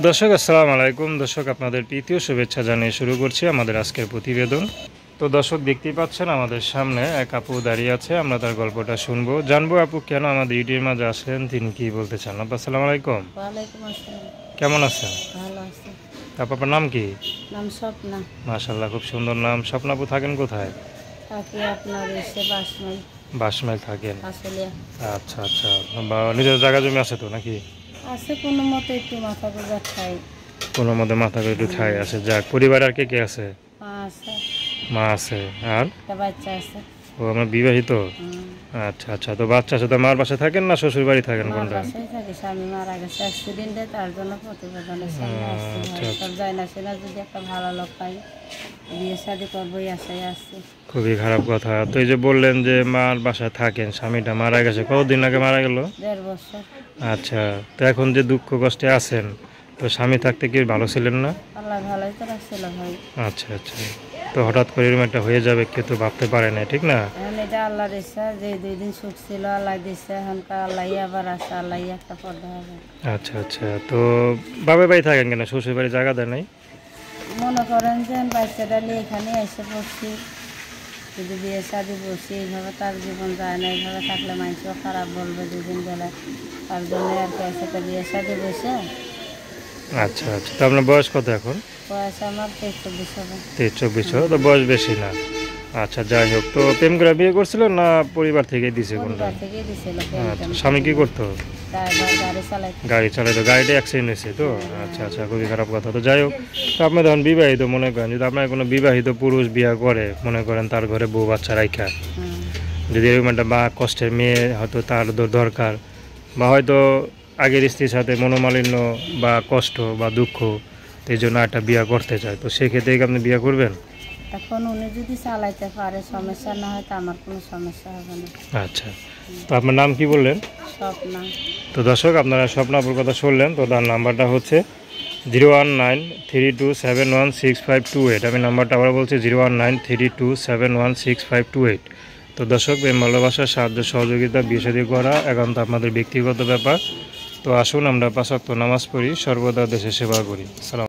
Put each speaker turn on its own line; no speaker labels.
দর্শক আসসালামু আলাইকুম। দর্শক আপনাদের প্রীতীয় শুভেচ্ছা জানিয়ে শুরু করছি আমাদের আজকের প্রতিবেদন। তো দর্শক দেখতেই পাচ্ছেন আমাদের সামনে এক আপু দাঁড়িয়ে আছে, আমরা তার গল্পটা শুনবো, জানবো আপু কেন আমাদের ইউটিউবের মাঝে আসলেন, তিনি কি বলতে চান। আপু আসসালামু আলাইকুম।
ওয়ালাইকুম আসসালাম।
কেমন আছেন?
ভালো আছি।
আপনার নাম কি?
নাম স্বপ্না।
মাশাআল্লাহ, খুব সুন্দর নাম। স্বপ্না আপু থাকেন কোথায়?
থাকি আপনার এসে 5 মাইল।
22 মাইল থাকেন?
আসলে
আচ্ছা আচ্ছা, বা নিজের জায়গা জমি আছে তো নাকি?
আছে কোনো মতে একটু মাথা গোজা খাই।
কোনো মতে মাথা করে একটু ঠাই আছে। যাক, পরিবার আর কে কে আছে?
আছে
মা আছে আর
একটা বাচ্চা আছে।
ও আমরা বিবাহিত। আচ্ছা আচ্ছা, তো বাচ্চা আছে, তো মার বাসায় থাকেন না শ্বশুর বাড়ি থাকেন
মার
কোনটা?
বাসায় থাকি, স্বামী মারা গেছে অ্যাক্সিডেন্টে, তার জন্য প্রতিবেদনের সামনে আসছি।
আচ্ছা
সব যায় না, সেনা যদি একটা ভালো লোক পাই বিয়ে শাদি করবো এই আশায় আসছি।
খুবই খারাপ কথা। তো এই যে বললেন যে মার বাসায় থাকেন, স্বামীটা মারা গেছে, কতদিন আগে মারা গেল?
1.5 বছর।
আচ্ছা, তো এখন যে দুঃখ কষ্টে আছেন, তো স্বামী থাকতে কি ভালো ছিলেন না?
আল্লাহ ভালোই তো রাখছিল ভাই।
আচ্ছা আচ্ছা, তো হঠাৎ করে এরকম একটা হয়ে যাবে কেউ তো ভাবতে পারে না, ঠিক না?
এখন এটা আল্লাহর ইচ্ছা, যে 2 দিন সুখ ছিল আল্লাহ দিচ্ছে, এখনকার আল্লাহ আবার আছে, আল্লাহ একটা পর্দা হবে।
আচ্ছা আচ্ছা, তো বাবার বাড়ি থাকেন কেন, শ্বশুর বাড়ি জায়গা দেয় নাই?
মনে করেন যে বাচ্চাটা নিয়ে এখানে এসে পড়ছি, যদি বিয়ে শাদি বসছি, এইভাবে তার জীবন যায় না, এইভাবে থাকলে মানুষও খারাপ বলবে 2 দিন গেলে, তার জন্য আর কি সাথে বিয়ে শাদি বসে।
আচ্ছা আচ্ছা, তো আপনার বয়স কত এখন?
বয়স আমার 23-24 হবে।
23-24 হবে, তো বয়স বেশি না। আচ্ছা, যাই হোক, তো প্রেম করে বিয়ে করছিলেন না পরিবার থেকে দিছে কোনটা?
পরিবার থেকেই দিছিল।
আচ্ছা, স্বামী কি করতো?
ড্রাইভার, গাড়ি চালাই।
গাড়ি চালাতো, গাড়িটা অ্যাক্সিডেন্ট হয়েছে তো? আচ্ছা আচ্ছা, খুবই খারাপ কথা। তো যাই হোক, তো আপনি তখন বিবাহিত, মনে করেন যদি আপনার কোনো বিবাহিত পুরুষ বিয়ে করে, মনে করেন তার ঘরে বউ বাচ্চা রাইখা, যদি এরকম একটা বা কষ্টের মেয়ে হয়তো তার দরকার, বা হয়তো আগের স্ত্রীর সাথে মনোমালিন্য বা কষ্ট বা দুঃখ, তো এই জন্য একটা বিয়ে করতে চায়, তো সেক্ষেত্রে কি আপনি বিয়ে করবেন?
এখন উনি যদি চালাইতে পারে, সমস্যা না হয়, তো আমার কোনো সমস্যা হবে না।
আচ্ছা, তো আপনার নাম কি বললেন?
স্বপ্না।
তো দর্শক আপনারা স্বপ্নাপুর কথা শুনলেন, তো তার নাম্বারটা হচ্ছে 01932716528। আমি নাম্বারটা আবার বলছি 01932716528। তো দর্শক, প্রেম ভালোবাসা সাহায্য সহযোগিতা বিয়ে শাদী করা একান্ত আপনাদের ব্যক্তিগত ব্যাপার। তো আসুন আমরা 5 ওয়াক্ত নামাজ পড়ি, সর্বদা দেশের সেবা করি। সালাম।